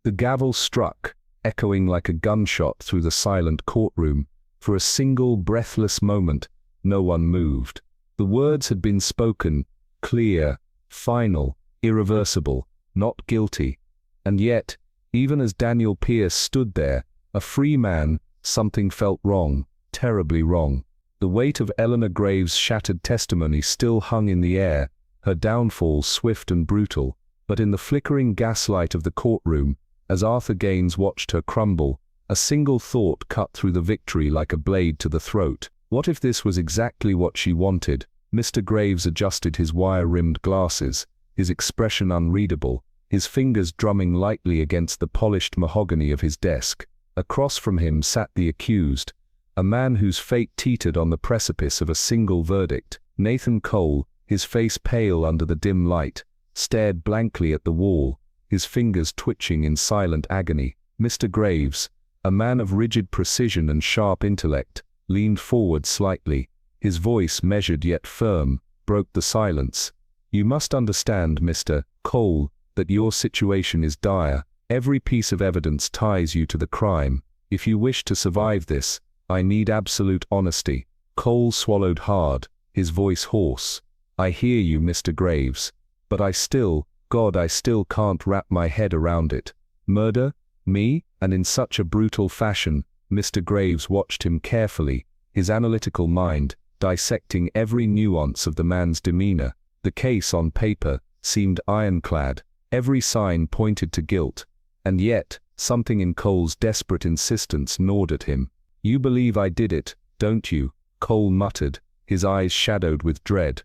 The gavel struck, echoing like a gunshot through the silent courtroom. For a single breathless moment, no one moved. The words had been spoken, clear, final, irreversible, not guilty. And yet, even as Daniel Pierce stood there, a free man, something felt wrong, terribly wrong. The weight of Eleanor Graves' shattered testimony still hung in the air, her downfall swift and brutal. But in the flickering gaslight of the courtroom, as Arthur Gaines watched her crumble, a single thought cut through the victory like a blade to the throat. What if this was exactly what she wanted? Mr. Graves adjusted his wire-rimmed glasses, his expression unreadable, his fingers drumming lightly against the polished mahogany of his desk. Across from him sat the accused, a man whose fate teetered on the precipice of a single verdict. Nathan Cole, his face pale under the dim light, stared blankly at the wall, his fingers twitching in silent agony. Mr. Graves, a man of rigid precision and sharp intellect, leaned forward slightly. His voice, measured yet firm, broke the silence. "You must understand, Mr. Cole, that your situation is dire. Every piece of evidence ties you to the crime. If you wish to survive this, I need absolute honesty." Cole swallowed hard, his voice hoarse. "I hear you, Mr. Graves, but I still can't wrap my head around it. Murder? Me? And in such a brutal fashion?" Mr. Graves watched him carefully, his analytical mind dissecting every nuance of the man's demeanor. The case on paper seemed ironclad. Every sign pointed to guilt. And yet, something in Cole's desperate insistence gnawed at him. "You believe I did it, don't you?" Cole muttered, his eyes shadowed with dread.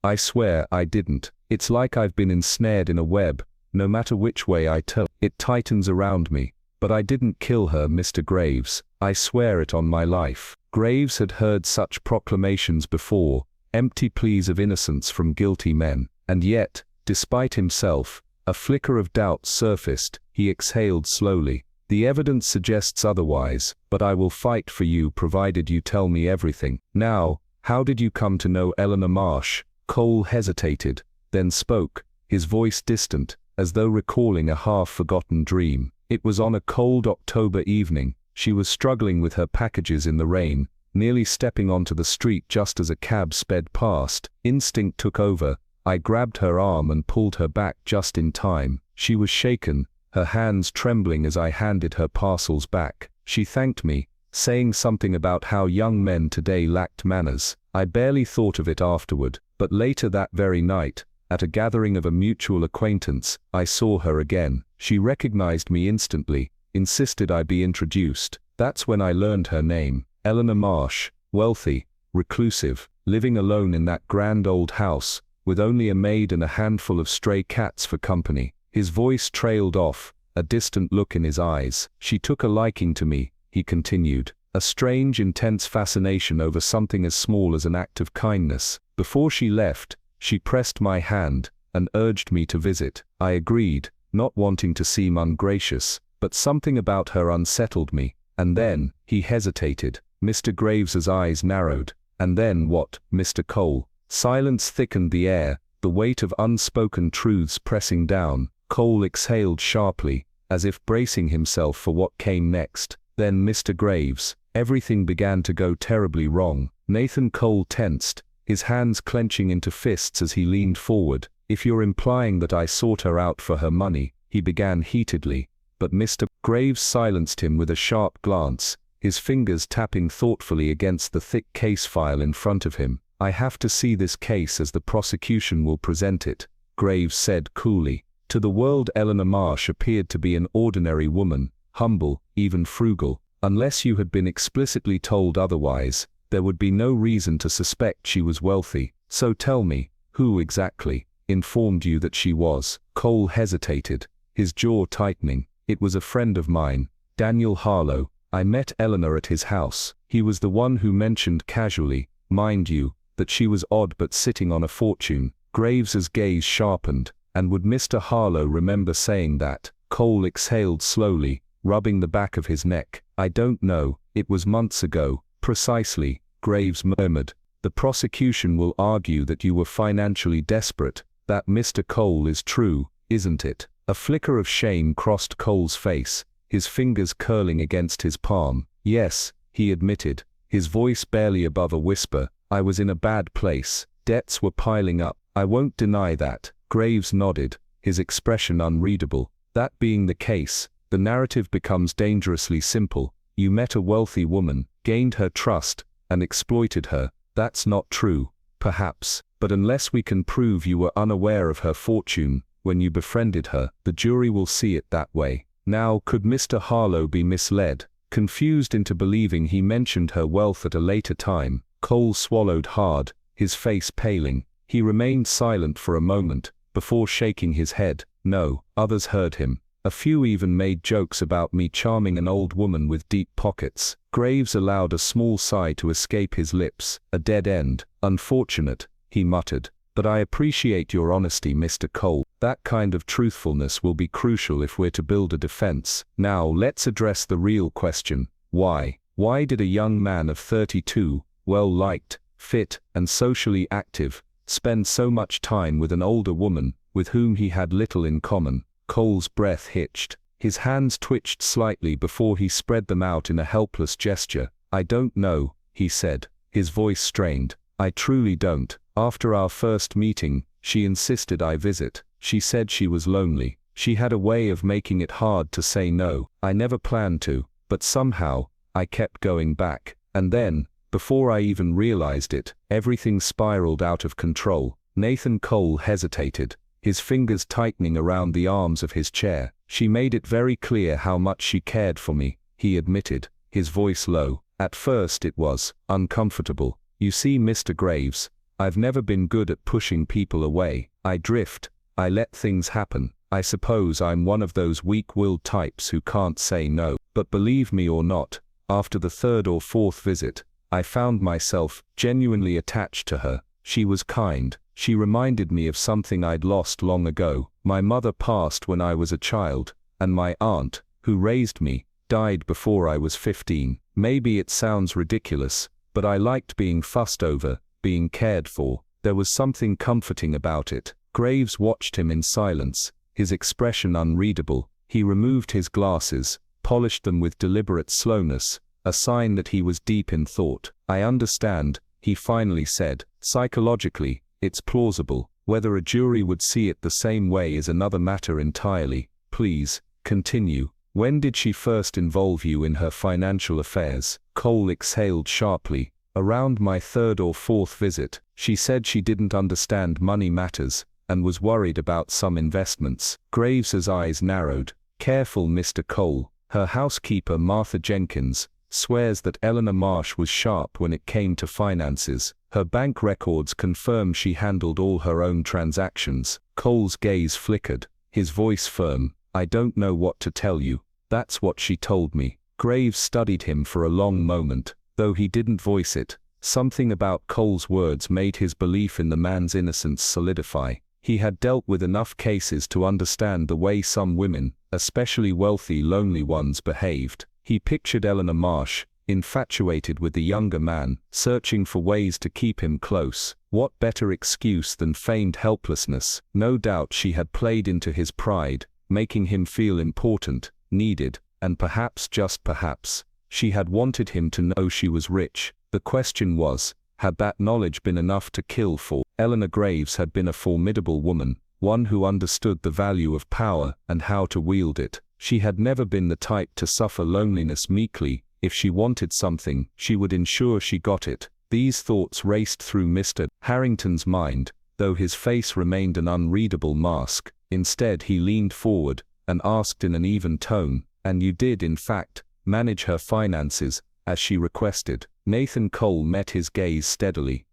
"I swear I didn't. It's like I've been ensnared in a web. No matter which way I turn, it tightens around me. But I didn't kill her, Mr. Graves. I swear it on my life." Graves had heard such proclamations before, empty pleas of innocence from guilty men. And yet, despite himself, a flicker of doubt surfaced. He exhaled slowly. "The evidence suggests otherwise, but I will fight for you provided you tell me everything. Now, how did you come to know Eleanor Marsh?" Cole hesitated, then spoke, his voice distant, as though recalling a half-forgotten dream. "It was on a cold October evening. She was struggling with her packages in the rain, nearly stepping onto the street just as a cab sped past. Instinct took over. I grabbed her arm and pulled her back just in time. She was shaken, her hands trembling as I handed her parcels back. She thanked me, saying something about how young men today lacked manners. I barely thought of it afterward, but later that very night, at a gathering of a mutual acquaintance, I saw her again. She recognized me instantly, insisted I be introduced. That's when I learned her name. Eleanor Marsh, wealthy, reclusive, living alone in that grand old house, with only a maid and a handful of stray cats for company." His voice trailed off, a distant look in his eyes. "She took a liking to me," he continued, "a strange, intense fascination over something as small as an act of kindness. Before she left, she pressed my hand and urged me to visit. I agreed, not wanting to seem ungracious, but something about her unsettled me. And then," he hesitated. Mr. Graves's eyes narrowed. "And then what, Mr. Cole?" Silence thickened the air, the weight of unspoken truths pressing down. Cole exhaled sharply, as if bracing himself for what came next. "Then, Mr. Graves, everything began to go terribly wrong." Nathan Cole tensed, his hands clenching into fists as he leaned forward. "If you're implying that I sought her out for her money," he began heatedly. But Mr. Graves silenced him with a sharp glance, his fingers tapping thoughtfully against the thick case file in front of him. "I have to see this case as the prosecution will present it," Graves said coolly. To the world, Eleanor Marsh appeared to be an ordinary woman, humble, even frugal. Unless you had been explicitly told otherwise, there would be no reason to suspect she was wealthy. "So tell me, who exactly informed you that she was?" Cole hesitated, his jaw tightening. "It was a friend of mine, Daniel Harlow. I met Eleanor at his house. He was the one who mentioned casually, mind you, that she was odd but sitting on a fortune." Graves's gaze sharpened. "And would Mr. Harlow remember saying that?" Cole exhaled slowly, rubbing the back of his neck. "I don't know. It was months ago." "Precisely," Graves murmured. "The prosecution will argue that you were financially desperate. That, Mr. Cole, is true, isn't it?" A flicker of shame crossed Cole's face, his fingers curling against his palm. Yes, he admitted, his voice barely above a whisper, I was in a bad place. Debts were piling up. I won't deny that. Graves nodded, his expression unreadable. That being the case, the narrative becomes dangerously simple. You met a wealthy woman, gained her trust, and exploited her. That's not true, perhaps, but unless we can prove you were unaware of her fortune when you befriended her, the jury will see it that way. Now, could Mr. Harlow be misled, confused into believing he mentioned her wealth at a later time? Cole swallowed hard, his face paling. He remained silent for a moment, before shaking his head. No, others heard him. A few even made jokes about me charming an old woman with deep pockets. Graves allowed a small sigh to escape his lips. A dead end. Unfortunate, he muttered. But I appreciate your honesty, Mr. Cole. That kind of truthfulness will be crucial if we're to build a defense. Now let's address the real question. Why? Why did a young man of 32, well-liked, fit, and socially active, spend so much time with an older woman, with whom he had little in common? Cole's breath hitched. His hands twitched slightly before he spread them out in a helpless gesture. I don't know, he said, his voice strained. I truly don't. After our first meeting, she insisted I visit. She said she was lonely. She had a way of making it hard to say no. I never planned to, but somehow, I kept going back. And then, before I even realized it, everything spiraled out of control. Nathan Cole hesitated, his fingers tightening around the arms of his chair. She made it very clear how much she cared for me, he admitted, his voice low. At first it was uncomfortable. You see, Mr. Graves, I've never been good at pushing people away. I drift. I let things happen. I suppose I'm one of those weak-willed types who can't say no. But believe me or not, after the third or fourth visit, I found myself genuinely attached to her. She was kind. She reminded me of something I'd lost long ago. My mother passed when I was a child, and my aunt, who raised me, died before I was 15. Maybe it sounds ridiculous, but I liked being fussed over, being cared for. There was something comforting about it. Graves watched him in silence, his expression unreadable. He removed his glasses, polished them with deliberate slowness, a sign that he was deep in thought. I understand, he finally said. Psychologically, it's plausible. Whether a jury would see it the same way is another matter entirely. Please, continue. When did she first involve you in her financial affairs? Cole exhaled sharply. Around my third or fourth visit. She said she didn't understand money matters, and was worried about some investments. Graves's eyes narrowed. Careful, Mr. Cole. Her housekeeper, Martha Jenkins, swears that Eleanor Marsh was sharp when it came to finances. Her bank records confirm she handled all her own transactions. Cole's gaze flickered, his voice firm. I don't know what to tell you. That's what she told me. Graves studied him for a long moment, though he didn't voice it. Something about Cole's words made his belief in the man's innocence solidify. He had dealt with enough cases to understand the way some women, especially wealthy, lonely ones, behaved. He pictured Eleanor Marsh, infatuated with the younger man, searching for ways to keep him close. What better excuse than feigned helplessness? No doubt she had played into his pride, making him feel important, needed, and perhaps, just perhaps, she had wanted him to know she was rich. The question was, had that knowledge been enough to kill for? Eleanor Graves had been a formidable woman, one who understood the value of power and how to wield it. She had never been the type to suffer loneliness meekly. If she wanted something, she would ensure she got it. These thoughts raced through Mr. Harrington's mind, though his face remained an unreadable mask. Instead he leaned forward, and asked in an even tone, and you did, in fact, manage her finances, as she requested? Nathan Cole met his gaze steadily.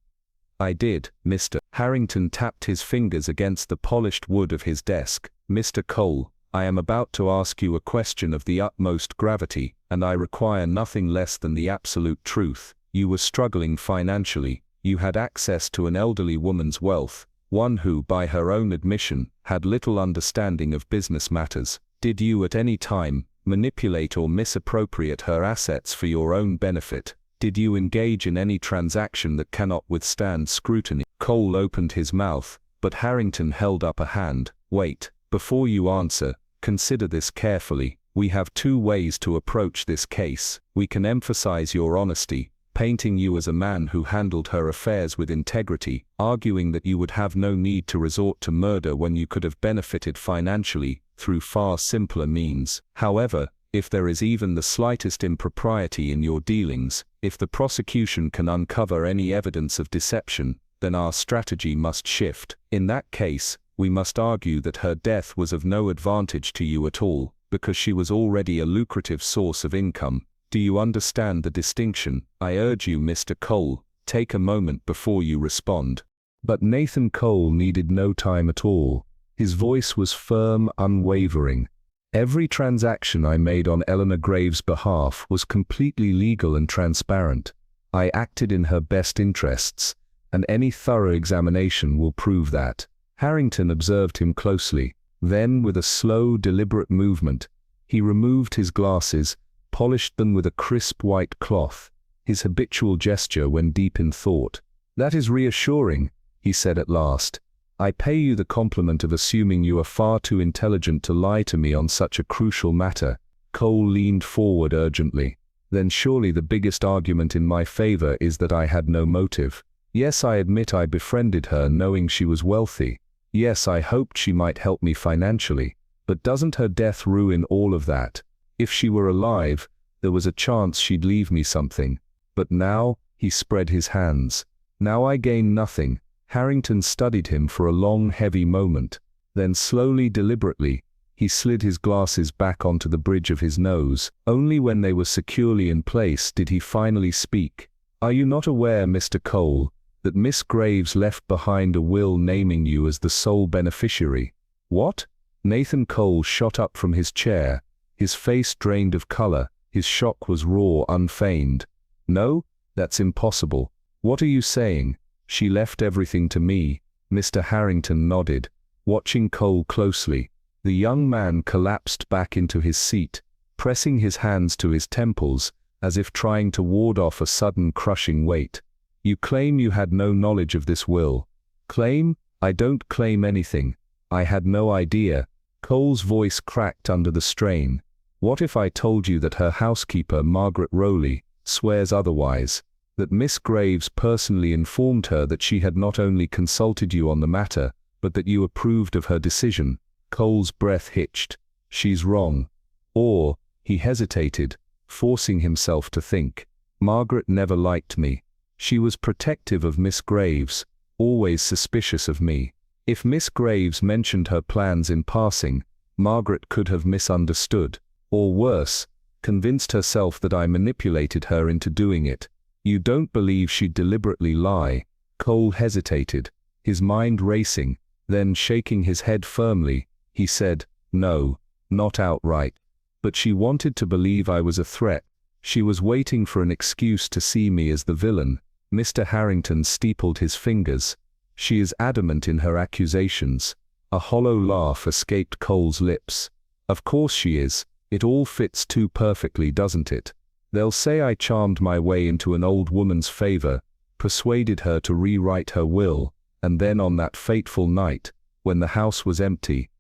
I did, Mr. Harrington tapped his fingers against the polished wood of his desk. Mr. Cole, I am about to ask you a question of the utmost gravity, and I require nothing less than the absolute truth. You were struggling financially. You had access to an elderly woman's wealth, one who, by her own admission, had little understanding of business matters. Did you at any time manipulate or misappropriate her assets for your own benefit? Did you engage in any transaction that cannot withstand scrutiny? Cole opened his mouth, but Harrington held up a hand. Wait, Before you answer, consider this carefully. We have two ways to approach this case. We can emphasize your honesty, painting you as a man who handled her affairs with integrity, arguing that you would have no need to resort to murder when you could have benefited financially through far simpler means. However, if there is even the slightest impropriety in your dealings, if the prosecution can uncover any evidence of deception, then our strategy must shift. In that case, we must argue that her death was of no advantage to you at all, because she was already a lucrative source of income. Do you understand the distinction? I urge you, Mr. Cole, take a moment before you respond. But Nathan Cole needed no time at all. His voice was firm, unwavering. Every transaction I made on Eleanor Graves' behalf was completely legal and transparent. I acted in her best interests, and any thorough examination will prove that. Harrington observed him closely. Then, with a slow, deliberate movement, he removed his glasses, polished them with a crisp white cloth, his habitual gesture when deep in thought. "That is reassuring," he said at last. "I pay you the compliment of assuming you are far too intelligent to lie to me on such a crucial matter." Cole leaned forward urgently. "Then surely the biggest argument in my favor is that I had no motive. Yes, I admit I befriended her knowing she was wealthy. Yes, I hoped she might help me financially. But doesn't her death ruin all of that? If she were alive, there was a chance she'd leave me something. But now," he spread his hands, "now I gain nothing." Harrington studied him for a long, heavy moment. Then slowly, deliberately, he slid his glasses back onto the bridge of his nose. Only when they were securely in place did he finally speak. "Are you not aware, Mr. Cole, that Miss Graves left behind a will naming you as the sole beneficiary?" "What?" Nathan Cole shot up from his chair, his face drained of color. His shock was raw, unfeigned. "No, that's impossible. What are you saying?" "She left everything to me." Mr. Harrington nodded, watching Cole closely. The young man collapsed back into his seat, pressing his hands to his temples, as if trying to ward off a sudden crushing weight. "You claim you had no knowledge of this will." "Claim? I don't claim anything. I had no idea." Cole's voice cracked under the strain. "What if I told you that her housekeeper, Margaret Rowley, swears otherwise? That Miss Graves personally informed her that she had not only consulted you on the matter, but that you approved of her decision?" Cole's breath hitched. "She's wrong." Or, he hesitated, forcing himself to think. "Margaret never liked me. She was protective of Miss Graves, always suspicious of me. If Miss Graves mentioned her plans in passing, Margaret could have misunderstood, or worse, convinced herself that I manipulated her into doing it. You don't believe she'd deliberately lie?" Cole hesitated, his mind racing, then shaking his head firmly, he said, "No, not outright. But she wanted to believe I was a threat. She was waiting for an excuse to see me as the villain." Mr. Harrington steepled his fingers. "She is adamant in her accusations." A hollow laugh escaped Cole's lips. "Of course she is. It all fits too perfectly, doesn't it? They'll say I charmed my way into an old woman's favor, persuaded her to rewrite her will, and then on that fateful night, when the house was empty,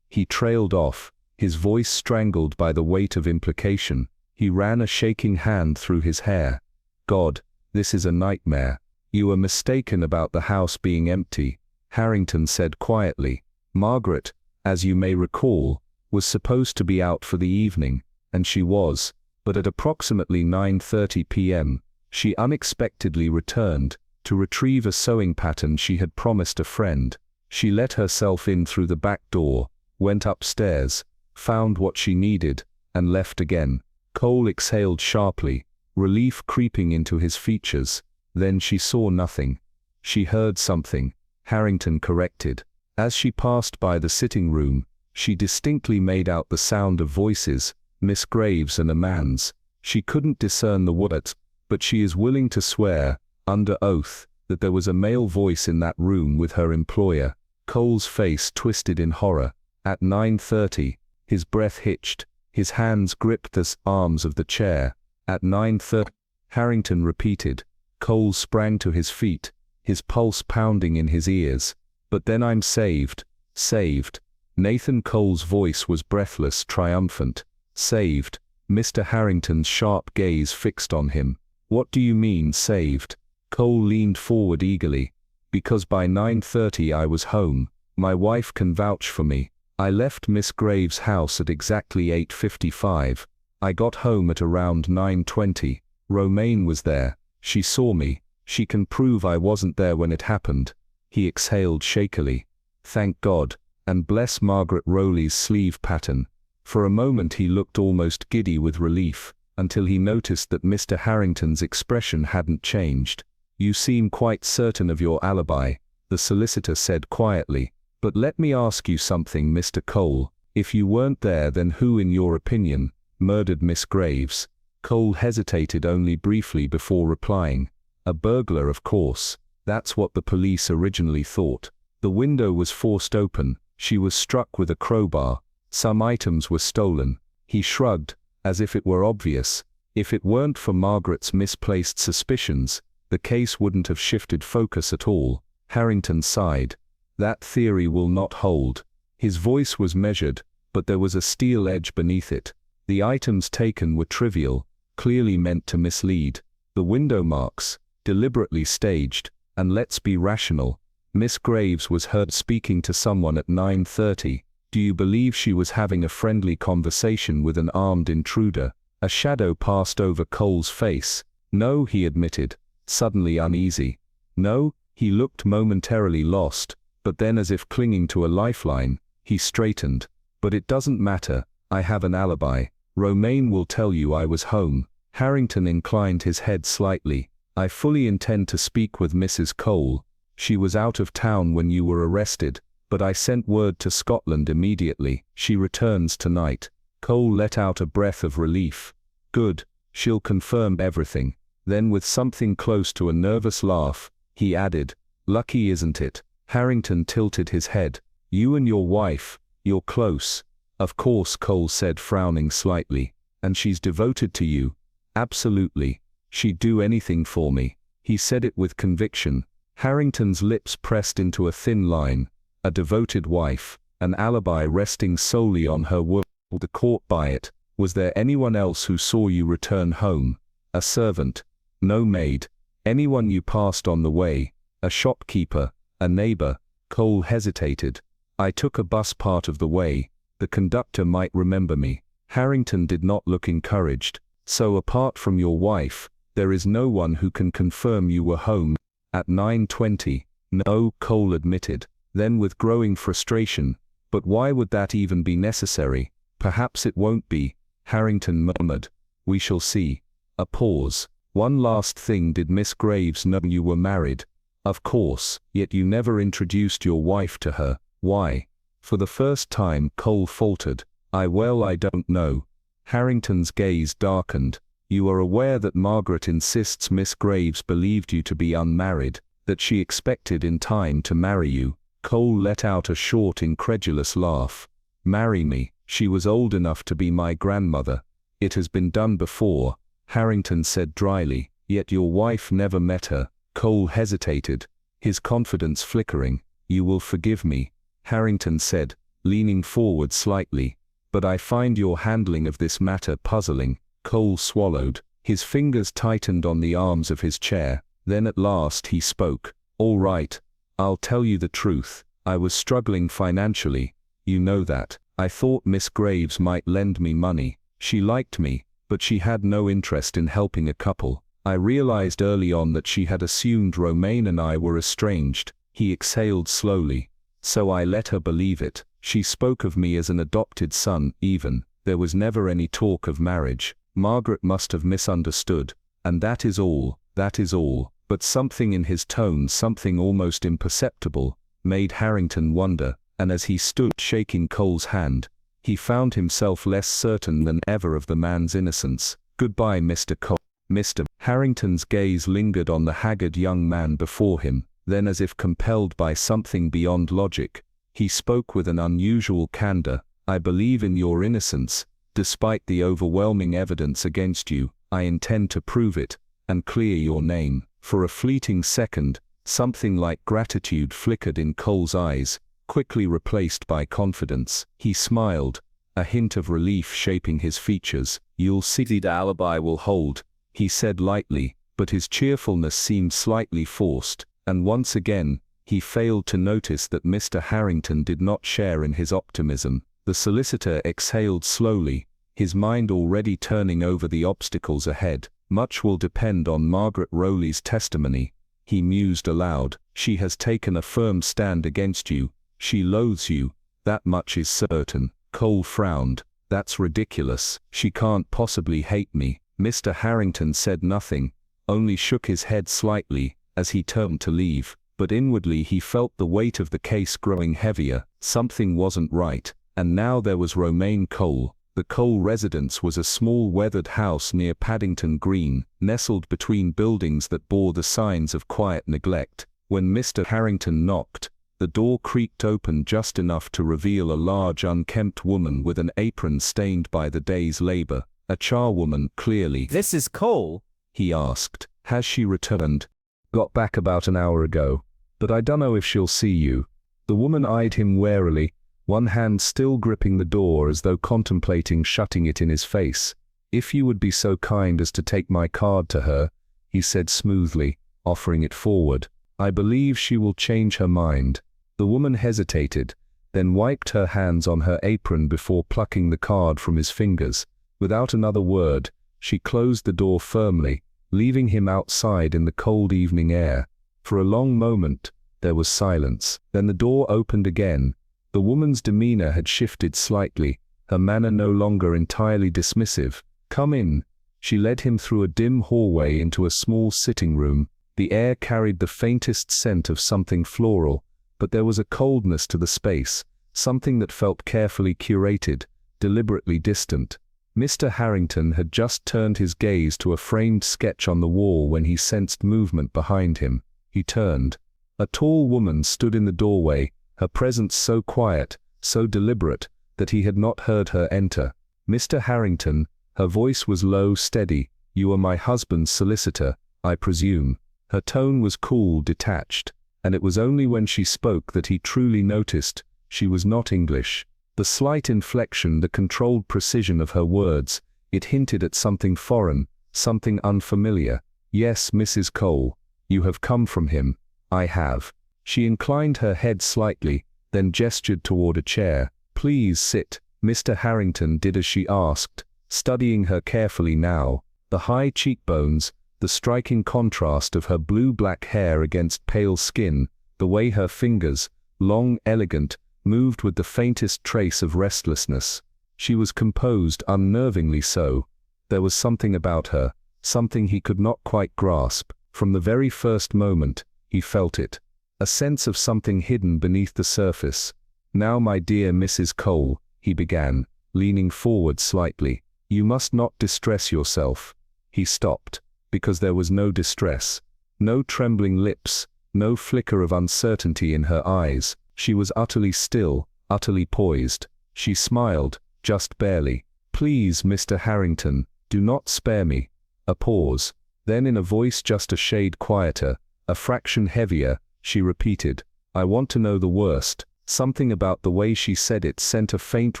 He trailed off, his voice strangled by the weight of implication. He ran a shaking hand through his hair. "God, this is a nightmare." "You were mistaken about the house being empty," Harrington said quietly. "Margaret, as you may recall, was supposed to be out for the evening, and she was, but at approximately 9:30 p.m., she unexpectedly returned to retrieve a sewing pattern she had promised a friend. She let herself in through the back door, went upstairs, found what she needed, and left again." Cole exhaled sharply, relief creeping into his features. "Then she saw nothing." "She heard something," Harrington corrected. "As she passed by the sitting room, she distinctly made out the sound of voices, Miss Graves and a man's. She couldn't discern the words, but she is willing to swear, under oath, that there was a male voice in that room with her employer." Cole's face twisted in horror. At 9:30, his breath hitched, his hands gripped the arms of the chair. "At 9:30, Harrington repeated. Cole sprang to his feet, his pulse pounding in his ears. "But then I'm saved. Saved. Nathan Cole's voice was breathless, triumphant. Saved. Mr. Harrington's sharp gaze fixed on him. What do you mean, saved? Cole leaned forward eagerly. Because by 9:30 I was home. My wife can vouch for me. I left Miss Graves' house at exactly 8:55. I got home at around 9:20. Romaine was there. She saw me. She can prove I wasn't there when it happened. He exhaled shakily. Thank God, and bless Margaret Rowley's sleeve pattern. For a moment he looked almost giddy with relief, until he noticed that Mr. Harrington's expression hadn't changed. You seem quite certain of your alibi, the solicitor said quietly. But let me ask you something, Mr. Cole. If you weren't there, then who, in your opinion, murdered Miss Graves? Cole hesitated only briefly before replying. A burglar, of course. That's what the police originally thought. The window was forced open. She was struck with a crowbar. Some items were stolen. He shrugged, as if it were obvious. If it weren't for Margaret's misplaced suspicions, the case wouldn't have shifted focus at all. Harrington sighed. That theory will not hold. His voice was measured, but there was a steel edge beneath it. The items taken were trivial, clearly meant to mislead. The window marks, deliberately staged, and let's be rational. Miss Graves was heard speaking to someone at 9:30. Do you believe she was having a friendly conversation with an armed intruder? A shadow passed over Cole's face. No, he admitted, suddenly uneasy. No, he looked momentarily lost, but then, as if clinging to a lifeline, he straightened. But it doesn't matter, I have an alibi. Romaine will tell you I was home. Harrington inclined his head slightly. I fully intend to speak with Mrs. Cole. She was out of town when you were arrested, but I sent word to Scotland immediately. She returns tonight. Cole let out a breath of relief. Good, she'll confirm everything. Then, with something close to a nervous laugh, he added, lucky, isn't it? Harrington tilted his head. You and your wife, you're close. Of course, Cole said, frowning slightly. And she's devoted to you. Absolutely. She'd do anything for me. He said it with conviction. Harrington's lips pressed into a thin line. A devoted wife, an alibi resting solely on her word, the court by it. Was there anyone else who saw you return home? A servant? No maid? Anyone you passed on the way? A shopkeeper? A neighbor? Cole hesitated. I took a bus part of the way. The conductor might remember me. Harrington did not look encouraged. So apart from your wife, there is no one who can confirm you were home at 9:20. No, Cole admitted. Then, with growing frustration, but why would that even be necessary? Perhaps it won't be, Harrington murmured. We shall see. A pause. One last thing, did Miss Graves know you were married? Of course, yet you never introduced your wife to her. Why? For the first time, Cole faltered. I don't know. Harrington's gaze darkened. You are aware that Margaret insists Miss Graves believed you to be unmarried, that she expected in time to marry you. Cole let out a short, incredulous laugh. Marry me? She was old enough to be my grandmother. It has been done before, Harrington said dryly. Yet your wife never met her. Cole hesitated, his confidence flickering. You will forgive me, Harrington said, leaning forward slightly. But I find your handling of this matter puzzling. Cole swallowed. His fingers tightened on the arms of his chair. Then at last he spoke. All right. I'll tell you the truth. I was struggling financially. You know that. I thought Miss Graves might lend me money. She liked me, but she had no interest in helping a couple. I realized early on that she had assumed Romaine and I were estranged. He exhaled slowly. So I let her believe it. She spoke of me as an adopted son, even. There was never any talk of marriage. Margaret must have misunderstood. And that is all. That is all. But something in his tone, something almost imperceptible, made Harrington wonder, and as he stood shaking Cole's hand, he found himself less certain than ever of the man's innocence. Goodbye, Mr. Cole. Mr. Harrington's gaze lingered on the haggard young man before him. Then, as if compelled by something beyond logic, he spoke with an unusual candor. I believe in your innocence. Despite the overwhelming evidence against you, I intend to prove it, and clear your name. For a fleeting second, something like gratitude flickered in Cole's eyes. quickly replaced by confidence. He smiled, a hint of relief shaping his features. "You'll see the alibi will hold," he said lightly, but his cheerfulness seemed slightly forced, and once again, he failed to notice that Mr. Harrington did not share in his optimism. The solicitor exhaled slowly, his mind already turning over the obstacles ahead. "Much will depend on Margaret Rowley's testimony," he mused aloud. "She has taken a firm stand against you. She loathes you, that much is certain." Cole frowned. "That's ridiculous. She can't possibly hate me." Mr. Harrington said nothing, only shook his head slightly as he turned to leave, but inwardly he felt the weight of the case growing heavier. Something wasn't right, and now there was Romaine Cole. The Cole residence was a small weathered house near Paddington Green, nestled between buildings that bore the signs of quiet neglect. When Mr. Harrington knocked, the door creaked open just enough to reveal a large unkempt woman with an apron stained by the day's labor. A charwoman, clearly. "This is Cole?" he asked. "Has she returned?" "Got back about an hour ago, but I dunno if she'll see you." The woman eyed him warily, one hand still gripping the door as though contemplating shutting it in his face. "If you would be so kind as to take my card to her," he said smoothly, offering it forward. "I believe she will change her mind." The woman hesitated, then wiped her hands on her apron before plucking the card from his fingers. Without another word, she closed the door firmly, leaving him outside in the cold evening air. For a long moment, there was silence. Then the door opened again. The woman's demeanor had shifted slightly, her manner no longer entirely dismissive. "Come in." She led him through a dim hallway into a small sitting room. The air carried the faintest scent of something floral, but there was a coldness to the space, something that felt carefully curated, deliberately distant. Mr. Harrington had just turned his gaze to a framed sketch on the wall when he sensed movement behind him. He turned. A tall woman stood in the doorway, her presence so quiet, so deliberate, that he had not heard her enter. "Mr. Harrington," her voice was low, steady, "you are my husband's solicitor, I presume." Her tone was cool, detached, and it was only when she spoke that he truly noticed she was not English. The slight inflection, the controlled precision of her words, it hinted at something foreign, something unfamiliar. "Yes, Mrs. Cole, you have come from him." "I have." She inclined her head slightly, then gestured toward a chair. "Please sit." Mr. Harrington did as she asked, studying her carefully now. The high cheekbones, the striking contrast of her blue-black hair against pale skin, the way her fingers, long, elegant, moved with the faintest trace of restlessness. She was composed, unnervingly so. There was something about her, something he could not quite grasp. From the very first moment, he felt it. A sense of something hidden beneath the surface. "Now, my dear Mrs. Cole," he began, leaning forward slightly. "You must not distress yourself." He stopped, because there was no distress, no trembling lips, no flicker of uncertainty in her eyes. She was utterly still, utterly poised. She smiled, just barely. "Please, Mr. Harrington, do not spare me." A pause. Then in a voice just a shade quieter, a fraction heavier, she repeated, "I want to know the worst." Something about the way she said it sent a faint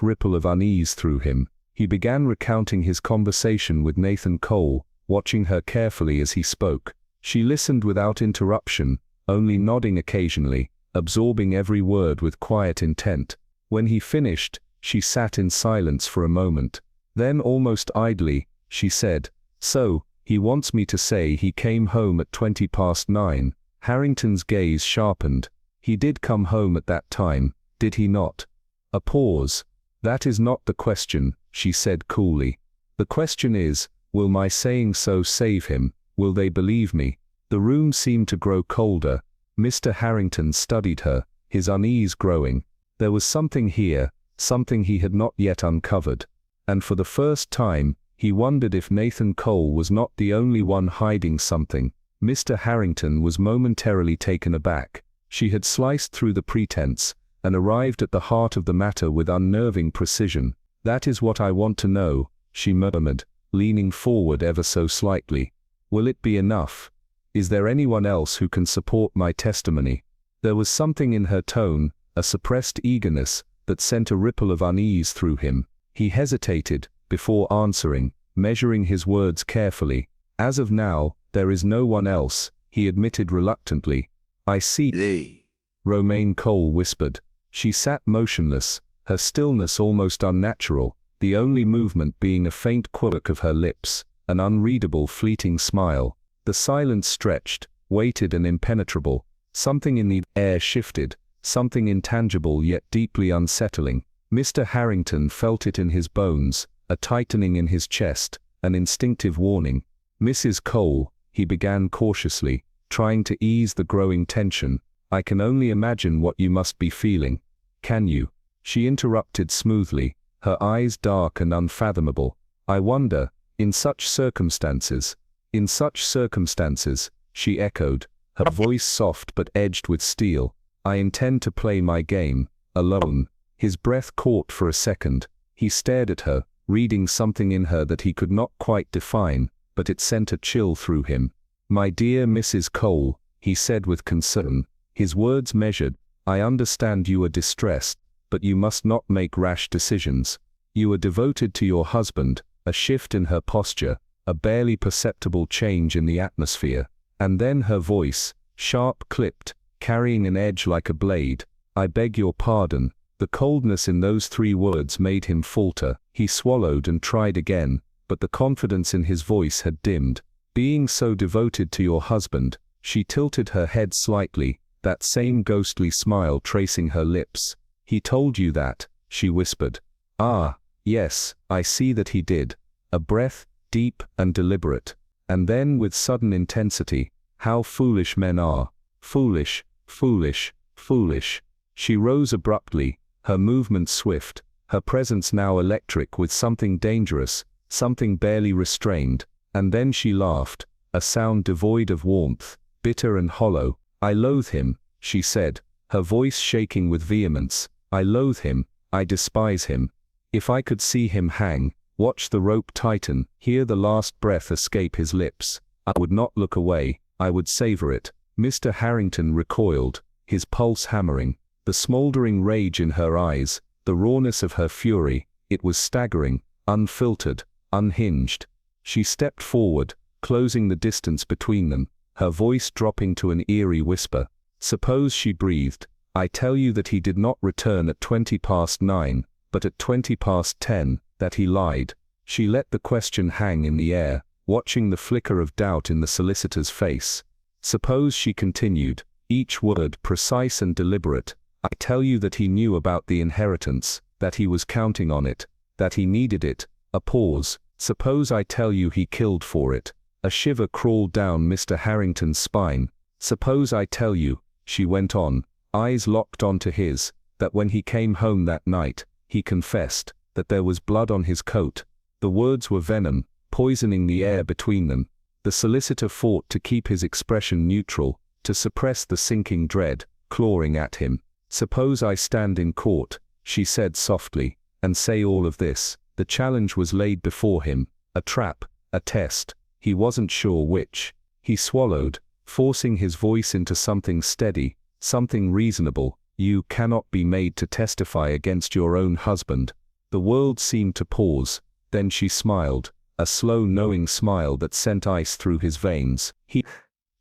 ripple of unease through him. He began recounting his conversation with Nathan Cole, watching her carefully as he spoke. She listened without interruption, only nodding occasionally, absorbing every word with quiet intent. When he finished, she sat in silence for a moment. Then almost idly, she said, "So, he wants me to say he came home at 9:20. Harrington's gaze sharpened. "He did come home at that time, did he not?" A pause. "That is not the question," she said coolly. "The question is, will my saying so save him? Will they believe me?" The room seemed to grow colder. Mr. Harrington studied her, his unease growing. There was something here, something he had not yet uncovered. And for the first time, he wondered if Nathan Cole was not the only one hiding something. Mr. Harrington was momentarily taken aback. She had sliced through the pretense, and arrived at the heart of the matter with unnerving precision. "That is what I want to know," she murmured, leaning forward ever so slightly. "Will it be enough? Is there anyone else who can support my testimony?" There was something in her tone, a suppressed eagerness that sent a ripple of unease through him. He hesitated before answering, measuring his words carefully. "As of now, there is no one else," he admitted reluctantly. "I see," Romaine Cole whispered. She sat motionless, her stillness almost unnatural, the only movement being a faint quirk of her lips, an unreadable fleeting smile. The silence stretched, weighted and impenetrable. Something in the air shifted, something intangible yet deeply unsettling. Mr. Harrington felt it in his bones, a tightening in his chest, an instinctive warning. "Mrs. Cole," he began cautiously, trying to ease the growing tension, "I can only imagine what you must be feeling." "Can you?" She interrupted smoothly, her eyes dark and unfathomable. "I wonder, in such circumstances." "In such circumstances," she echoed, her voice soft but edged with steel. "I intend to play my game, alone." His breath caught for a second. He stared at her, reading something in her that he could not quite define, but it sent a chill through him. "My dear Mrs. Cole," he said with concern, his words measured, "I understand you are distressed, but you must not make rash decisions. You are devoted to your husband." A shift in her posture, a barely perceptible change in the atmosphere, and then her voice, sharp clipped, carrying an edge like a blade. "I beg your pardon." The coldness in those 3 words made him falter. He swallowed and tried again, but the confidence in his voice had dimmed. "Being so devoted to your husband," she tilted her head slightly, that same ghostly smile tracing her lips. "He told you that," she whispered. "Ah, yes, I see that he did." A breath, deep and deliberate. And then with sudden intensity, "How foolish men are. Foolish, foolish, foolish." She rose abruptly, her movements swift, her presence now electric with something dangerous, something barely restrained, and then she laughed, a sound devoid of warmth, bitter and hollow. "I loathe him," she said, her voice shaking with vehemence. "I loathe him, I despise him. If I could see him hang, watch the rope tighten, hear the last breath escape his lips, I would not look away, I would savor it." Mr. Harrington recoiled, his pulse hammering, the smoldering rage in her eyes, the rawness of her fury. It was staggering, unfiltered, unhinged. She stepped forward, closing the distance between them, her voice dropping to an eerie whisper. "Suppose," she breathed, "I tell you that he did not return at 9:20, but at 10:20, that he lied." She let the question hang in the air, watching the flicker of doubt in the solicitor's face. "Suppose," she continued, each word precise and deliberate, "I tell you that he knew about the inheritance, that he was counting on it, that he needed it." A pause. "Suppose I tell you he killed for it." A shiver crawled down Mr. Harrington's spine. "Suppose I tell you," she went on, eyes locked onto his, "that when he came home that night, he confessed that there was blood on his coat." The words were venom, poisoning the air between them. The solicitor fought to keep his expression neutral, to suppress the sinking dread, clawing at him. "Suppose I stand in court," she said softly, "and say all of this." The challenge was laid before him, a trap, a test. He wasn't sure which. He swallowed, forcing his voice into something steady, something reasonable. "You cannot be made to testify against your own husband." The world seemed to pause. Then she smiled, a slow knowing smile that sent ice through his veins. "He,"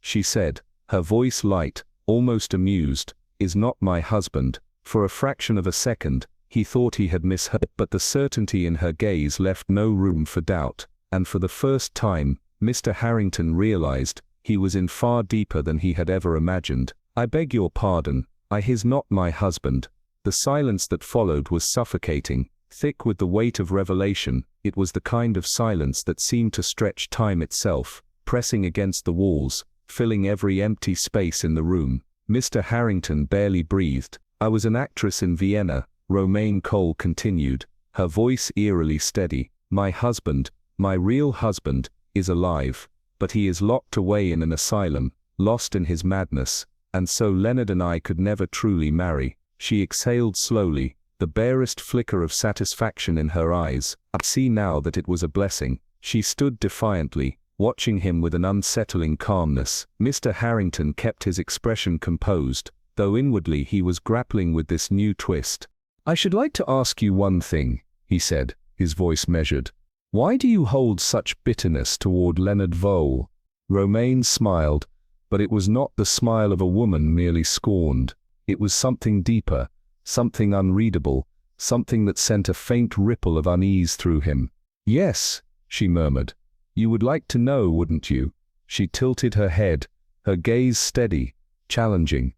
she said, her voice light, almost amused, "is not my husband." For a fraction of a second, he thought he had misheard, but the certainty in her gaze left no room for doubt, and for the first time, Mr. Harrington realized he was in far deeper than he had ever imagined. "I beg your pardon, he's not my husband." The silence that followed was suffocating, thick with the weight of revelation. It was the kind of silence that seemed to stretch time itself, pressing against the walls, filling every empty space in the room. Mr. Harrington barely breathed. "I was an actress in Vienna," Romaine Cole continued, her voice eerily steady. "My husband, my real husband, is alive, but he is locked away in an asylum, lost in his madness, and so Leonard and I could never truly marry." She exhaled slowly, the barest flicker of satisfaction in her eyes. "I see now that it was a blessing." She stood defiantly, watching him with an unsettling calmness. Mr. Harrington kept his expression composed, though inwardly he was grappling with this new twist. "I should like to ask you one thing," he said, his voice measured. "Why do you hold such bitterness toward Leonard Vole?" Romaine smiled, but it was not the smile of a woman merely scorned. It was something deeper, something unreadable, something that sent a faint ripple of unease through him. "Yes," she murmured. "You would like to know, wouldn't you?" She tilted her head, her gaze steady, challenging.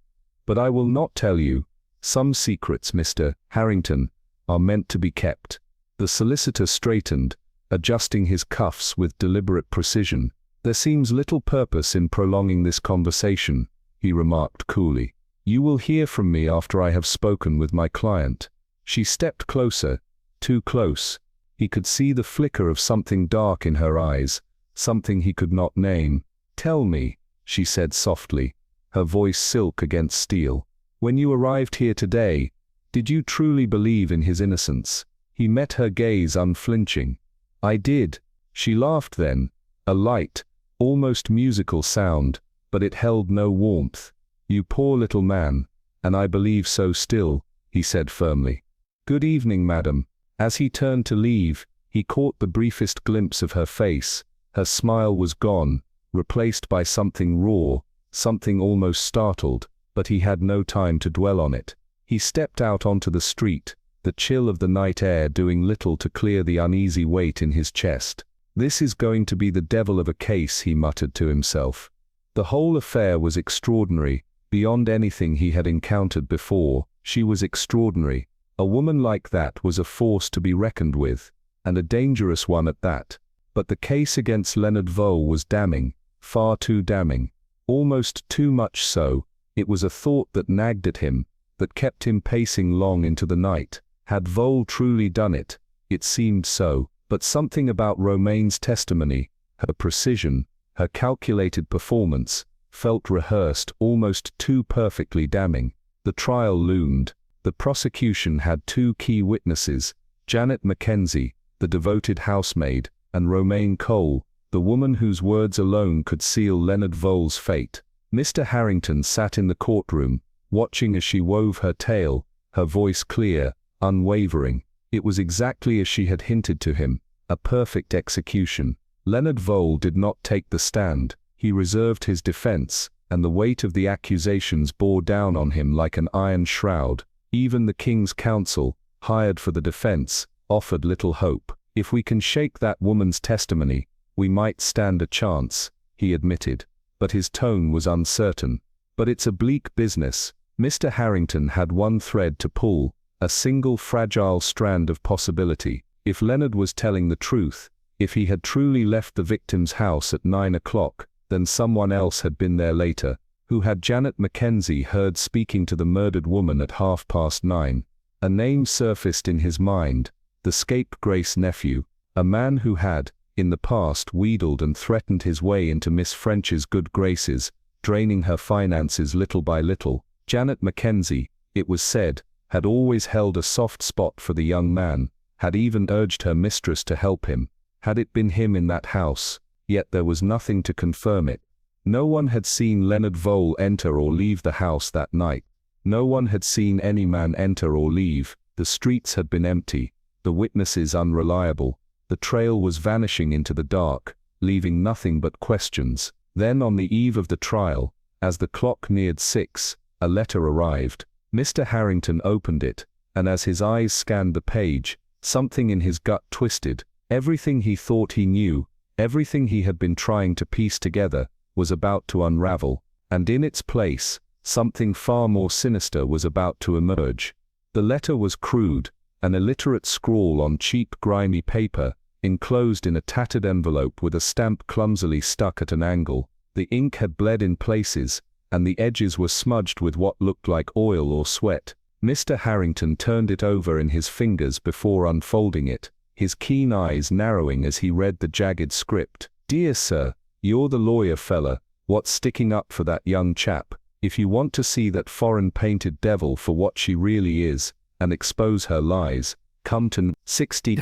"But I will not tell you. Some secrets, Mr. Harrington, are meant to be kept." The solicitor straightened, adjusting his cuffs with deliberate precision. "There seems little purpose in prolonging this conversation," he remarked coolly. "You will hear from me after I have spoken with my client." She stepped closer, too close. He could see the flicker of something dark in her eyes, something he could not name. "Tell me," she said softly, her voice silk against steel. "When you arrived here today, did you truly believe in his innocence?" He met her gaze unflinching. "I did." She laughed then, a light, almost musical sound, but it held no warmth. "You poor little man, and I believe so still," he said firmly. "Good evening, madam." As he turned to leave, he caught the briefest glimpse of her face. Her smile was gone, replaced by something raw, something almost startled, but he had no time to dwell on it. He stepped out onto the street, the chill of the night air doing little to clear the uneasy weight in his chest. "This is going to be the devil of a case," he muttered to himself. The whole affair was extraordinary, beyond anything he had encountered before. She was extraordinary. A woman like that was a force to be reckoned with, and a dangerous one at that. But the case against Leonard Vole was damning, far too damning. Almost too much so. It was a thought that nagged at him, that kept him pacing long into the night. Had Vole truly done it? It seemed so. But something about Romaine's testimony, her precision, her calculated performance, felt rehearsed, almost too perfectly damning. The trial loomed. The prosecution had two key witnesses, Janet Mackenzie, the devoted housemaid, and Romaine Cole, the woman whose words alone could seal Leonard Vole's fate. Mr. Harrington sat in the courtroom, watching as she wove her tale, her voice clear, unwavering. It was exactly as she had hinted to him, a perfect execution. Leonard Vole did not take the stand. He reserved his defense, and the weight of the accusations bore down on him like an iron shroud. Even the King's counsel, hired for the defense, offered little hope. "If we can shake that woman's testimony, we might stand a chance," he admitted, but his tone was uncertain. "But it's a bleak business." Mr. Harrington had one thread to pull, a single fragile strand of possibility. If Leonard was telling the truth, if he had truly left the victim's house at 9 o'clock, then someone else had been there later. Who had Janet Mackenzie heard speaking to the murdered woman at 9:30? A name surfaced in his mind, the scapegrace nephew, a man who had, in the past, wheedled and threatened his way into Miss French's good graces, draining her finances little by little. Janet Mackenzie, it was said, had always held a soft spot for the young man, had even urged her mistress to help him. Had it been him in that house? Yet there was nothing to confirm it. No one had seen Leonard Vole enter or leave the house that night. No one had seen any man enter or leave. The streets had been empty, the witnesses unreliable. The trail was vanishing into the dark, leaving nothing but questions. Then on the eve of the trial, as the clock neared 6, a letter arrived. Mr. Harrington opened it, and as his eyes scanned the page, something in his gut twisted. Everything he thought he knew, everything he had been trying to piece together, was about to unravel, and in its place, something far more sinister was about to emerge. The letter was crude, an illiterate scrawl on cheap grimy paper, enclosed in a tattered envelope with a stamp clumsily stuck at an angle. The ink had bled in places, and the edges were smudged with what looked like oil or sweat. Mr. Harrington turned it over in his fingers before unfolding it, his keen eyes narrowing as he read the jagged script. "Dear Sir, you're the lawyer fella, what's sticking up for that young chap. If you want to see that foreign-painted devil for what she really is, and expose her lies, come to 60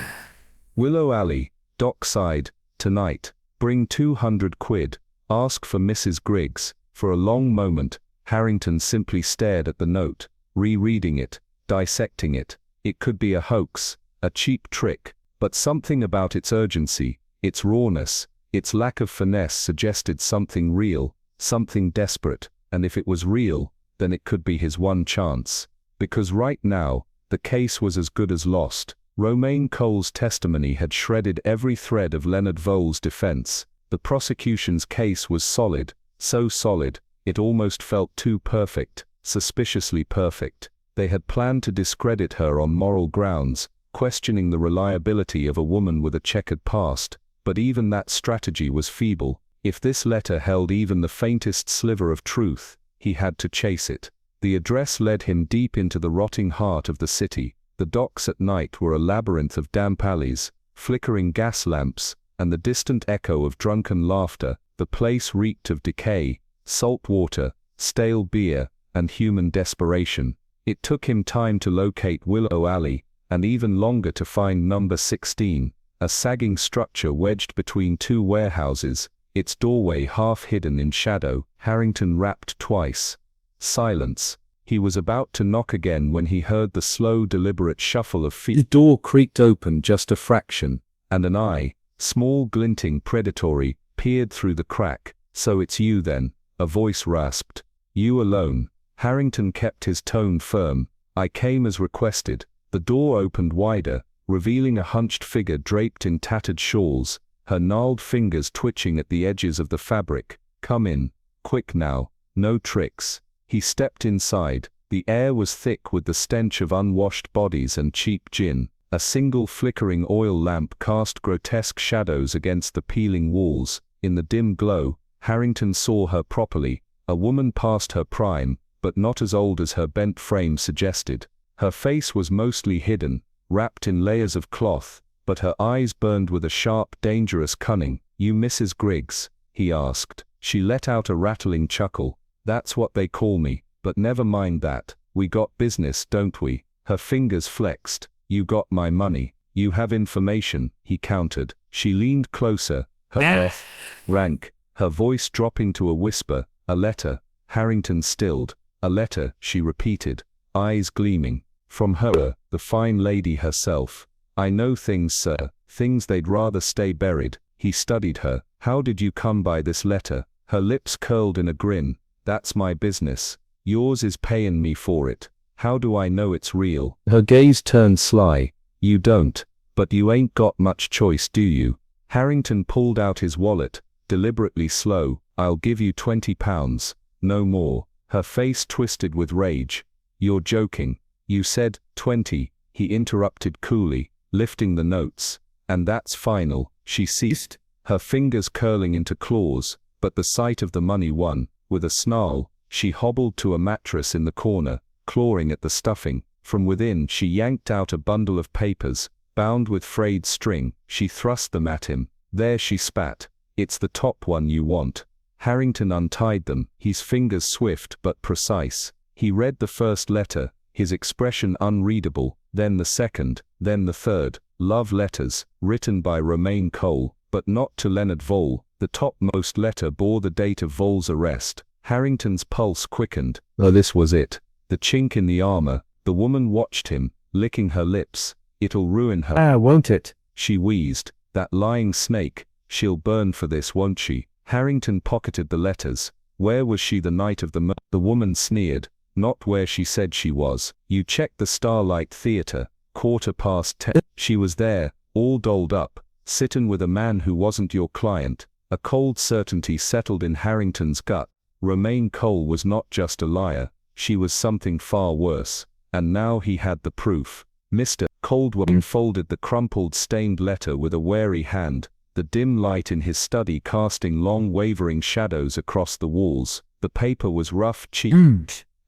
Willow Alley, Dockside, tonight. Bring 200 quid. Ask for Mrs. Griggs." For a long moment, Harrington simply stared at the note, rereading it, dissecting it. It could be a hoax, a cheap trick, but something about its urgency, its rawness, its lack of finesse suggested something real, something desperate, and if it was real, then it could be his one chance. Because right now, the case was as good as lost. Romaine Cole's testimony had shredded every thread of Leonard Vole's defense. The prosecution's case was solid, so solid, it almost felt too perfect, suspiciously perfect. They had planned to discredit her on moral grounds, questioning the reliability of a woman with a checkered past, but even that strategy was feeble. If this letter held even the faintest sliver of truth, he had to chase it. The address led him deep into the rotting heart of the city. The docks at night were a labyrinth of damp alleys, flickering gas lamps, and the distant echo of drunken laughter. The place reeked of decay, salt water, stale beer, and human desperation. It took him time to locate Willow Alley, and even longer to find number 16, a sagging structure wedged between two warehouses, its doorway half hidden in shadow. Harrington rapped twice. Silence. He was about to knock again when he heard the slow, deliberate shuffle of feet. The door creaked open just a fraction, and an eye, small, glinting, predatory, peered through the crack. "So it's you then," a voice rasped. "You alone?" Harrington kept his tone firm. "I came as requested." The door opened wider, revealing a hunched figure draped in tattered shawls, her gnarled fingers twitching at the edges of the fabric. "Come in. Quick now. No tricks." He stepped inside. The air was thick with the stench of unwashed bodies and cheap gin. A single flickering oil lamp cast grotesque shadows against the peeling walls. In the dim glow, Harrington saw her properly, a woman past her prime, but not as old as her bent frame suggested. Her face was mostly hidden, wrapped in layers of cloth, but her eyes burned with a sharp, dangerous cunning. "You Mrs. Griggs?" he asked. She let out a rattling chuckle. "That's what they call me, but never mind that. We got business, don't we?" Her fingers flexed. "You got my money. You have information," he countered. She leaned closer, her breath rank, her voice dropping to a whisper. "A letter." Harrington stilled. "A letter," she repeated, eyes gleaming. "From her, the fine lady herself. I know things, sir, things they'd rather stay buried." He studied her. "How did you come by this letter?" Her lips curled in a grin. "That's my business. Yours is payin' me for it. How do I know it's real?" Her gaze turned sly. "You don't. But you ain't got much choice, do you?" Harrington pulled out his wallet, deliberately slow. "I'll give you £20. No more." Her face twisted with rage. "You're joking. You said 20, he interrupted coolly, lifting the notes. "And that's final." She ceased, her fingers curling into claws, but the sight of the money won. With a snarl, she hobbled to a mattress in the corner, clawing at the stuffing. From within she yanked out a bundle of papers, bound with frayed string. She thrust them at him. "There," she spat. "It's the top one you want." Harrington untied them, his fingers swift but precise. He read the first letter, his expression unreadable, then the second, then the third. Love letters, written by Romaine Cole, but not to Leonard Vole. The topmost letter bore the date of Vole's arrest. Harrington's pulse quickened. Oh, this was it. The chink in the armor. The woman watched him, licking her lips. "It'll ruin her." "Ah, won't it?" she wheezed. "That lying snake. She'll burn for this, won't she?" Harrington pocketed the letters. Where was she the night of the murder? The woman sneered. "Not where she said she was. You checked the Starlight Theater, 10:15. She was there, all dolled up, sittin' with a man who wasn't your client." A cold certainty settled in Harrington's gut. Romaine Cole was not just a liar, she was something far worse. And now he had the proof. Mr. Caldwell folded the crumpled, stained letter with a wary hand, the dim light in his study casting long wavering shadows across the walls. The paper was rough, cheap,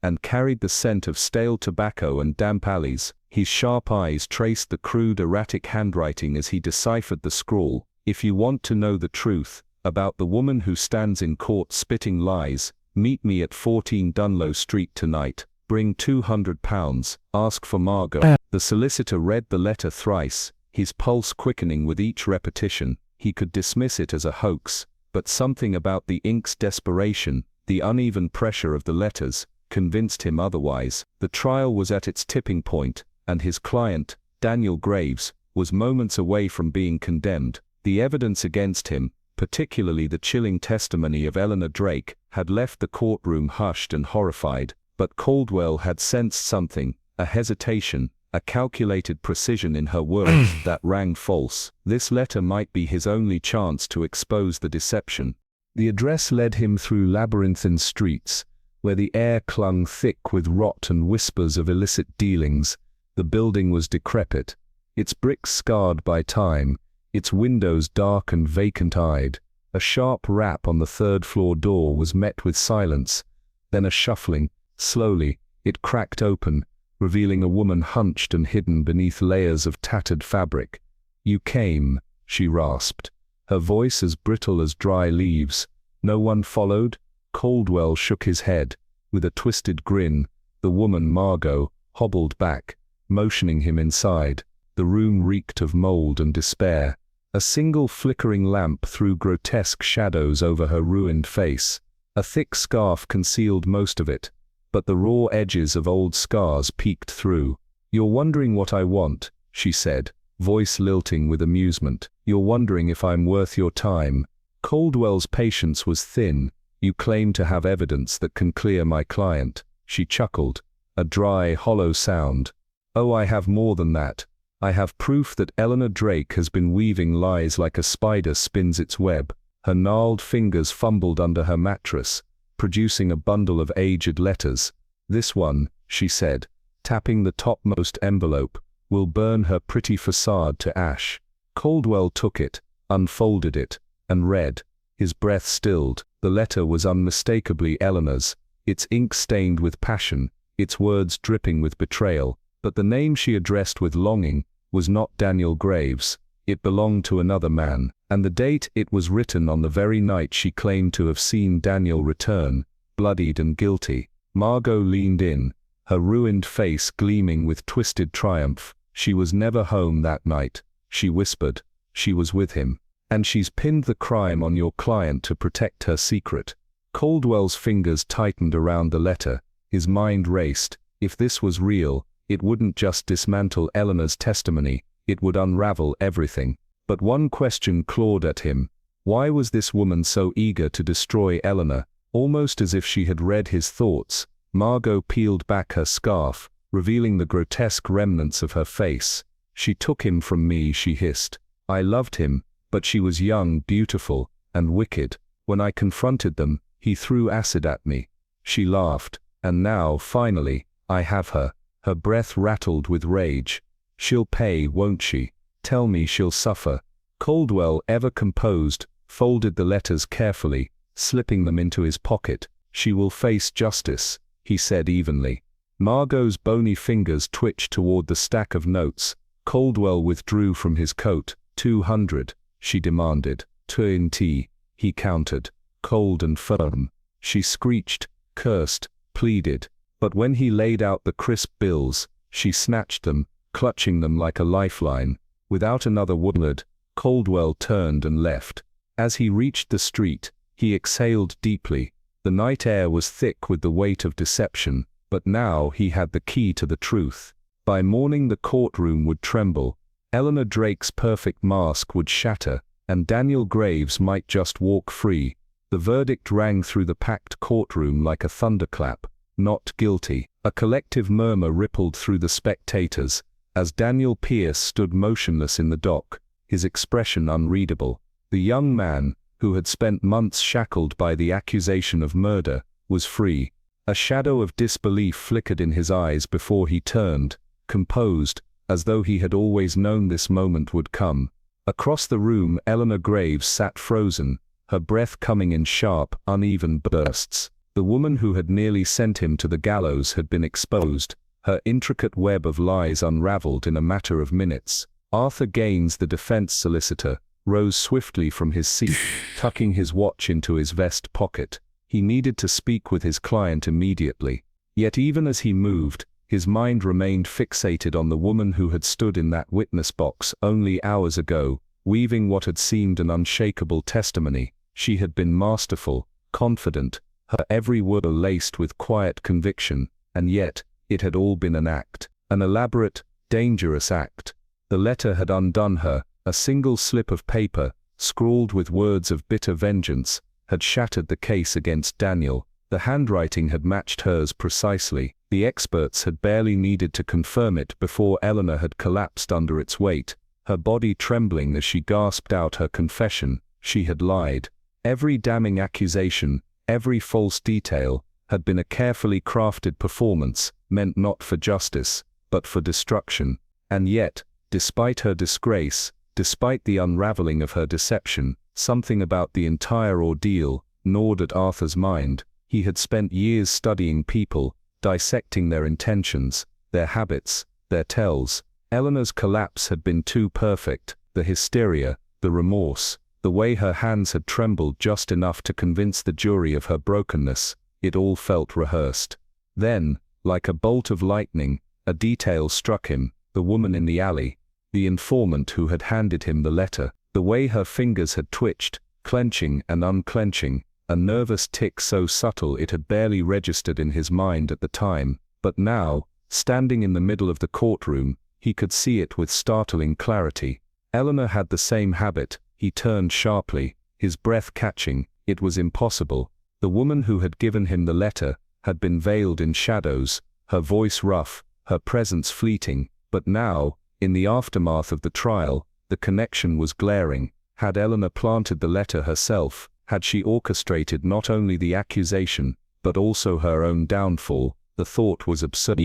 and carried the scent of stale tobacco and damp alleys. His sharp eyes traced the crude, erratic handwriting as he deciphered the scrawl. "If you want to know the truth about the woman who stands in court spitting lies, meet me at 14 Dunlow Street tonight. Bring £200. Ask for Margot." The solicitor read the letter thrice, his pulse quickening with each repetition. He could dismiss it as a hoax, but something about the ink's desperation, The uneven pressure of the letters convinced him otherwise. The trial was at its tipping point, and his client, Daniel Graves, was moments away from being condemned. The evidence against him, particularly the chilling testimony of Eleanor Drake, had left the courtroom hushed and horrified, but Caldwell had sensed something, a hesitation, a calculated precision in her words that rang false. This letter might be his only chance to expose the deception. The address led him through labyrinthine streets, where the air clung thick with rot and whispers of illicit dealings. The building was decrepit, its bricks scarred by time, its windows dark and vacant-eyed. A sharp rap on the third-floor door was met with silence, then a shuffling. Slowly, it cracked open, revealing a woman hunched and hidden beneath layers of tattered fabric. "You came," she rasped, her voice as brittle as dry leaves. "No one followed?" Caldwell shook his head. With a twisted grin, the woman, Margot, hobbled back, motioning him inside. The room reeked of mold and despair. A single flickering lamp threw grotesque shadows over her ruined face. A thick scarf concealed most of it, but the raw edges of old scars peeked through. "You're wondering what I want," she said, voice lilting with amusement. "You're wondering if I'm worth your time." Caldwell's patience was thin. "You claim to have evidence that can clear my client." She chuckled, a dry, hollow sound. "Oh, I have more than that. I have proof that Eleanor Drake has been weaving lies like a spider spins its web." Her gnarled fingers fumbled under her mattress, producing a bundle of aged letters. "This one," she said, tapping the topmost envelope, "will burn her pretty facade to ash." Caldwell took it, unfolded it, and read. His breath stilled. The letter was unmistakably Eleanor's, its ink stained with passion, its words dripping with betrayal, but the name she addressed with longing was not Daniel Graves. It belonged to another man, and the date it was written on the very night she claimed to have seen Daniel return, bloodied and guilty. Margot leaned in, her ruined face gleaming with twisted triumph. "She was never home that night," she whispered. "She was with him. And she's pinned the crime on your client to protect her secret." Caldwell's fingers tightened around the letter. His mind raced. If this was real, it wouldn't just dismantle Eleanor's testimony, it would unravel everything. But one question clawed at him. Why was this woman so eager to destroy Eleanor? Almost as if she had read his thoughts, Margot peeled back her scarf, revealing the grotesque remnants of her face. "She took him from me," she hissed. "I loved him, but she was young, beautiful, and wicked. When I confronted them, he threw acid at me." She laughed. "And now, finally, I have her." Her breath rattled with rage. "She'll pay, won't she? Tell me she'll suffer." Caldwell, ever composed, folded the letters carefully, slipping them into his pocket. "She will face justice," he said evenly. Margot's bony fingers twitched toward the stack of notes. Caldwell withdrew from his coat. 200, she demanded. 20, he countered, cold and firm. She screeched, cursed, pleaded. But when he laid out the crisp bills, she snatched them, clutching them like a lifeline. Without another word, Caldwell turned and left. As he reached the street, he exhaled deeply. The night air was thick with the weight of deception, but now he had the key to the truth. By morning the courtroom would tremble, Eleanor Drake's perfect mask would shatter, and Daniel Graves might just walk free. The verdict rang through the packed courtroom like a thunderclap. Not guilty. A collective murmur rippled through the spectators, as Daniel Pierce stood motionless in the dock, his expression unreadable. The young man, who had spent months shackled by the accusation of murder, was free. A shadow of disbelief flickered in his eyes before he turned, composed, as though he had always known this moment would come. Across the room Eleanor Graves sat frozen, her breath coming in sharp, uneven bursts. The woman who had nearly sent him to the gallows had been exposed, her intricate web of lies unraveled in a matter of minutes. Arthur Gaines, the defense solicitor, rose swiftly from his seat, tucking his watch into his vest pocket. He needed to speak with his client immediately. Yet even as he moved, his mind remained fixated on the woman who had stood in that witness box only hours ago, weaving what had seemed an unshakable testimony. She had been masterful, confident, her every word laced with quiet conviction, and yet, it had all been an act, an elaborate, dangerous act. The letter had undone her, a single slip of paper, scrawled with words of bitter vengeance, had shattered the case against Daniel. The handwriting had matched hers precisely. The experts had barely needed to confirm it before Eleanor had collapsed under its weight, her body trembling as she gasped out her confession. She had lied. Every damning accusation, every false detail, had been a carefully crafted performance, meant not for justice, but for destruction. And yet, despite her disgrace, despite the unraveling of her deception, something about the entire ordeal gnawed at Arthur's mind. He had spent years studying people, dissecting their intentions, their habits, their tells. Eleanor's collapse had been too perfect. The hysteria, the remorse, the way her hands had trembled just enough to convince the jury of her brokenness, it all felt rehearsed. Then, like a bolt of lightning, a detail struck him: the woman in the alley, the informant who had handed him the letter. The way her fingers had twitched, clenching and unclenching, a nervous tick so subtle it had barely registered in his mind at the time, but now, standing in the middle of the courtroom, he could see it with startling clarity. Eleanor had the same habit. He turned sharply, his breath catching. It was impossible. The woman who had given him the letter had been veiled in shadows, her voice rough, her presence fleeting, but now, in the aftermath of the trial, the connection was glaring. Had Eleanor planted the letter herself? Had she orchestrated not only the accusation, but also her own downfall? The thought was absurd,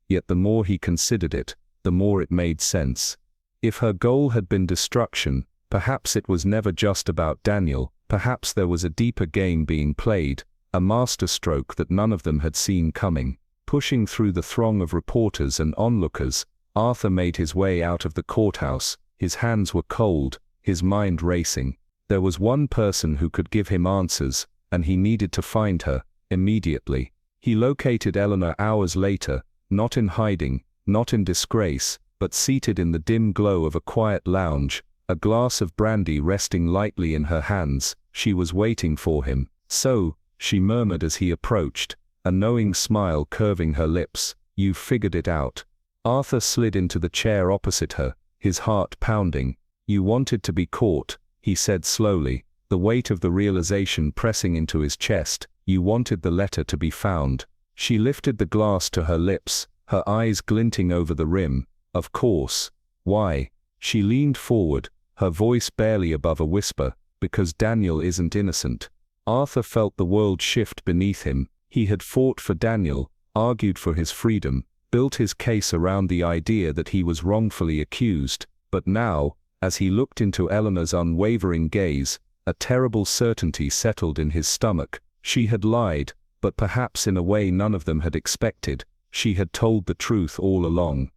yet the more he considered it, the more it made sense. If her goal had been destruction, perhaps it was never just about Daniel. Perhaps there was a deeper game being played, a masterstroke that none of them had seen coming. Pushing through the throng of reporters and onlookers, Arthur made his way out of the courthouse. His hands were cold, his mind racing. There was one person who could give him answers, and he needed to find her, immediately. He located Eleanor hours later, not in hiding, not in disgrace, but seated in the dim glow of a quiet lounge, a glass of brandy resting lightly in her hands. She was waiting for him. "So," she murmured as he approached, a knowing smile curving her lips, "you've figured it out." Arthur slid into the chair opposite her, his heart pounding. "You wanted to be caught," he said slowly, the weight of the realization pressing into his chest. "You wanted the letter to be found." She lifted the glass to her lips, her eyes glinting over the rim. "Of course. Why?" She leaned forward, her voice barely above a whisper. "Because Daniel isn't innocent." Arthur felt the world shift beneath him. He had fought for Daniel, argued for his freedom, built his case around the idea that he was wrongfully accused. But now, as he looked into Eleanor's unwavering gaze, a terrible certainty settled in his stomach. She had lied, but perhaps in a way none of them had expected. She had told the truth all along.